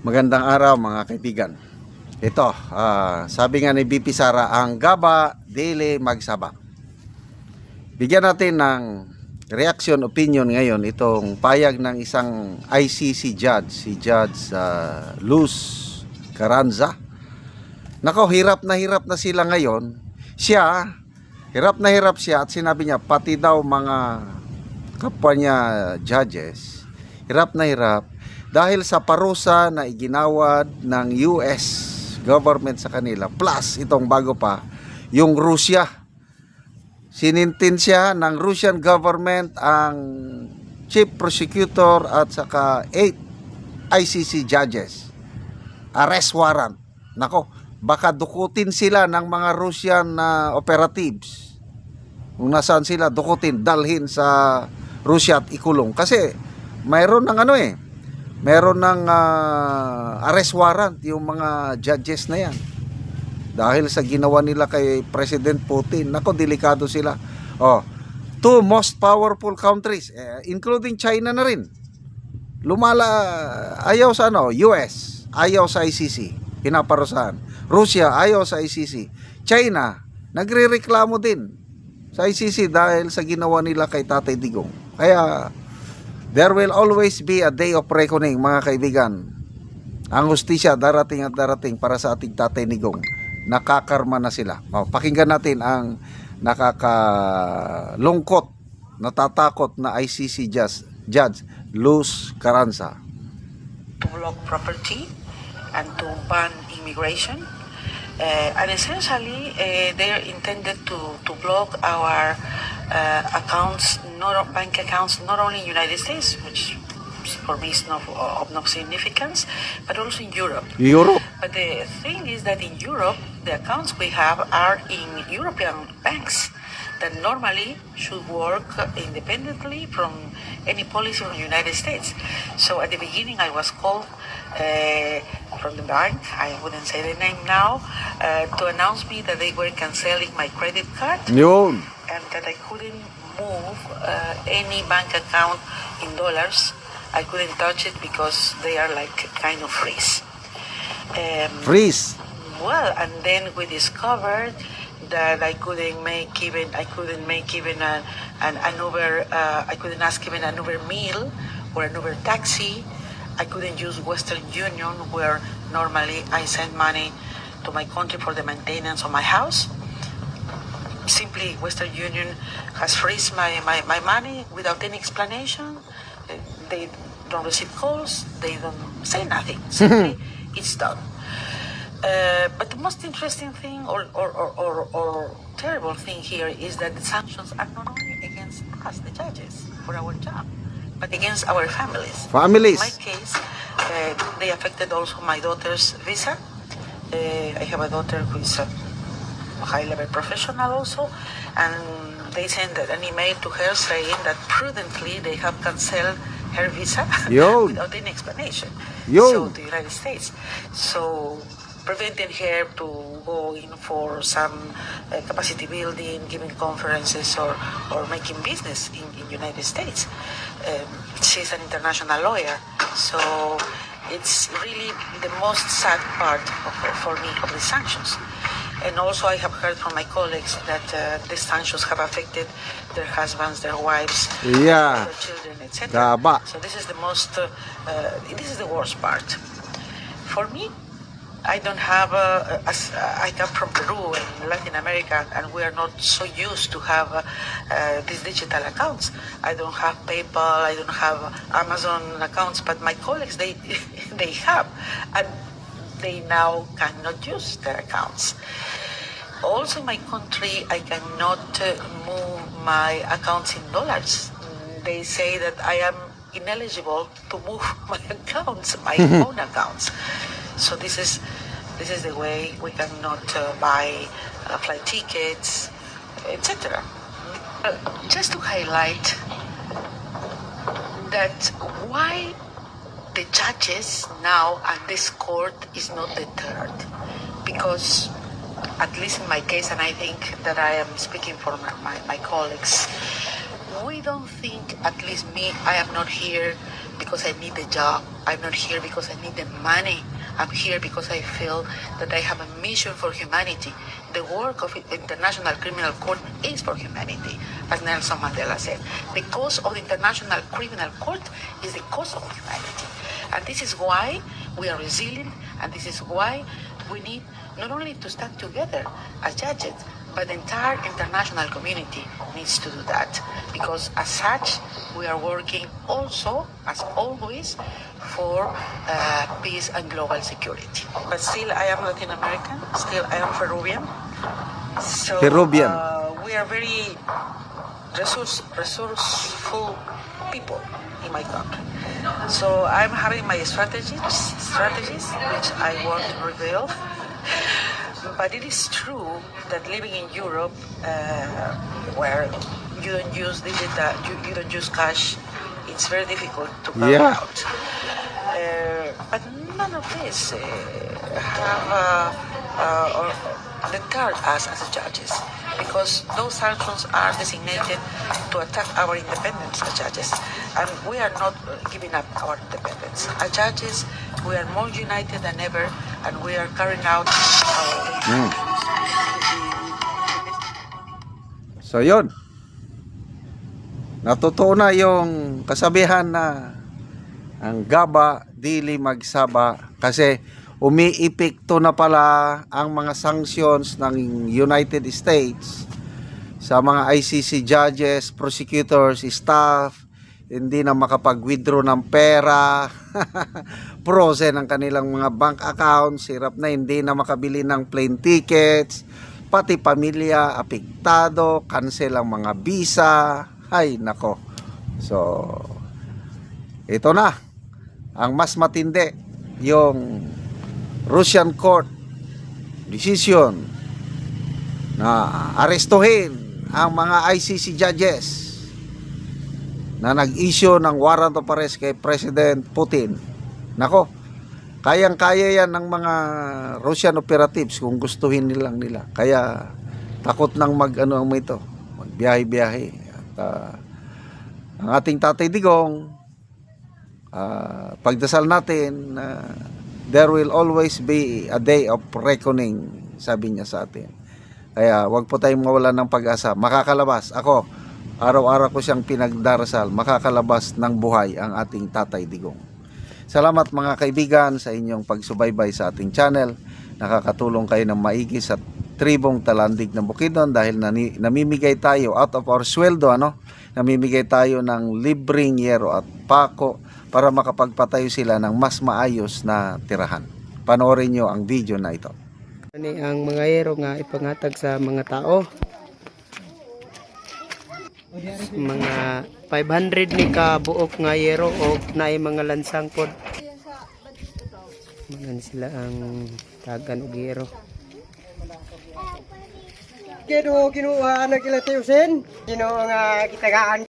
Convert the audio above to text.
Magandang araw mga kaibigan. Ito, sabi nga ni BP Sara, ang gaba, dili magsaba. Bigyan natin ng reaction, opinion ngayon itong payag ng isang ICC judge, si Judge Luz Carranza. Nako, hirap na sila ngayon. Hirap siya at sinabi niya, pati daw mga kapwa niya judges, hirap dahil sa parusa na iginawad ng US government sa kanila, plus itong bago pa, yung Russia. Sinintensya ng Russian government ang chief prosecutor at saka 8 ICC judges. Arrest warrant. Nako, baka dukutin sila ng mga Russian operatives. Kung nasaan sila, dukutin, dalhin sa Russia at ikulong. Kasi mayroon ng meron ng arrest warrant yung mga judges na yan dahil sa ginawa nila kay President Putin. Nako, delikado sila. Two most powerful countries, including China na rin, ayaw sa US, ayaw sa ICC, pinaparusahan. Russia, ayaw sa ICC. China, nagrereklamo din sa ICC dahil sa ginawa nila kay Tatay Digong. Kaya there will always be a day of reckoning, mga kaibigan. Ang hustisya darating at darating para sa ating Tatay Digong. Nakakarma na sila. Pakinggan natin ang nakakalungkot, natatakot na ICC Judge Luz Carranza. To block property and to ban immigration. And essentially, they are intended to block our accounts, bank accounts, not only in the United States, which for me is of no significance, but also in Europe. But the thing is that in Europe, the accounts we have are in European banks that normally should work independently from any policy from the United States. So at the beginning, I was called from the bank, I wouldn't say the name now, to announce me that they were canceling my credit card and that I couldn't move any bank account in dollars. I couldn't touch it because they are like kind of freeze. Well, and then we discovered that I couldn't ask even an Uber meal or an Uber taxi. I couldn't use Western Union, where normally I send money to my country for the maintenance of my house. Simply, Western Union has frozen my money without any explanation. They don't receive calls. They don't say nothing. Simply, it's done. But the most interesting thing or terrible thing here is that the sanctions are not only against us, the judges, for our job, but against our families. In my case, they affected also my daughter's visa. I have a daughter who is a high-level professional also, and they sent an email to her saying that prudently they have canceled her visa without any explanation. So to the United States. So preventing her to go in for some capacity building, giving conferences or making business in United States. She's an international lawyer, so it's really the most sad part for me of the sanctions. And also I have heard from my colleagues that the sanctions have affected their husbands, their wives, their children, etc. So this is the this is the worst part. For me, I don't have I come from Peru in Latin America, and we are not so used to have these digital accounts. I don't have PayPal, I don't have Amazon accounts, but my colleagues, they have, and they now cannot use their accounts. Also in my country, I cannot move my accounts in dollars. They say that I am ineligible to move my accounts, my own accounts. So this is the way we cannot buy flight tickets, etc. Just to highlight that why the judges now and this court is not deterred, because at least in my case, and I think that I am speaking for my colleagues, we don't think, at least me, I am not here because I need a job. I'm not here because I need the money. I'm here because I feel that I have a mission for humanity. The work of the International Criminal Court is for humanity, as Nelson Mandela said. The cause of the International Criminal Court is the cause of humanity. And this is why we are resilient, and this is why we need not only to stand together as judges, but the entire international community needs to do that. Because as such, we are working also, as always, for peace and global security. But still, I am Latin American, still I am Peruvian. So Peruvian. We are very resourceful people in my country. So I'm having my strategies which I won't reveal. But it is true that living in Europe, where you don't use digital, you don't use cash, it's very difficult to carry out. But none of this have deterred us as judges, because those sanctions are designated to attack our independence as judges, and we are not giving up our independence. As judges, we are more united than ever, and we are carrying out our So yun, natutuo na yung kasabihan na ang gaba dili magsaba, kasi umiipikto na pala ang mga sanctions ng United States sa mga ICC judges, prosecutors, staff. Hindi na makapag-withdraw ng pera, frozen ang kanilang mga bank accounts, hirap na, hindi na makabili ng plane tickets, pati pamilya apektado, cancel ang mga visa. Ay nako. So ito na ang mas matindi, yung Russian court decision na arestuhin ang mga ICC judges na nag-issue ng warrant of arrest kay President Putin. Nako, kayang-kaya yan ng mga Russian operatives kung gustuhin nilang nila. Kaya takot nang magbiyahe-biyahe. At ang ating Tatay Digong, pagdasal natin, there will always be a day of reckoning, sabi niya sa atin. Kaya wag po tayong mawalan ng pag-asa. Makakalabas. Ako, araw-araw ko siyang pinagdarasal, makakalabas ng buhay ang ating Tatay Digong. Salamat mga kaibigan sa inyong pagsubaybay sa ating channel. Nakakatulong kayo ng maigi sa tribong Talandig ng Bukidnon dahil namimigay tayo out of our sweldo, namimigay tayo ng libreng yero at pako para makapagpatayo sila ng mas maayos na tirahan. Panoorin nyo ang video na ito. Ini ang mga yero nga ipangatag sa mga tao. Mga 500 ni ka buok nga yero o naay mga lansang pod. Manan sila ang tagan og yero. Kaya kinuha na kila Teusen, nga kitagaan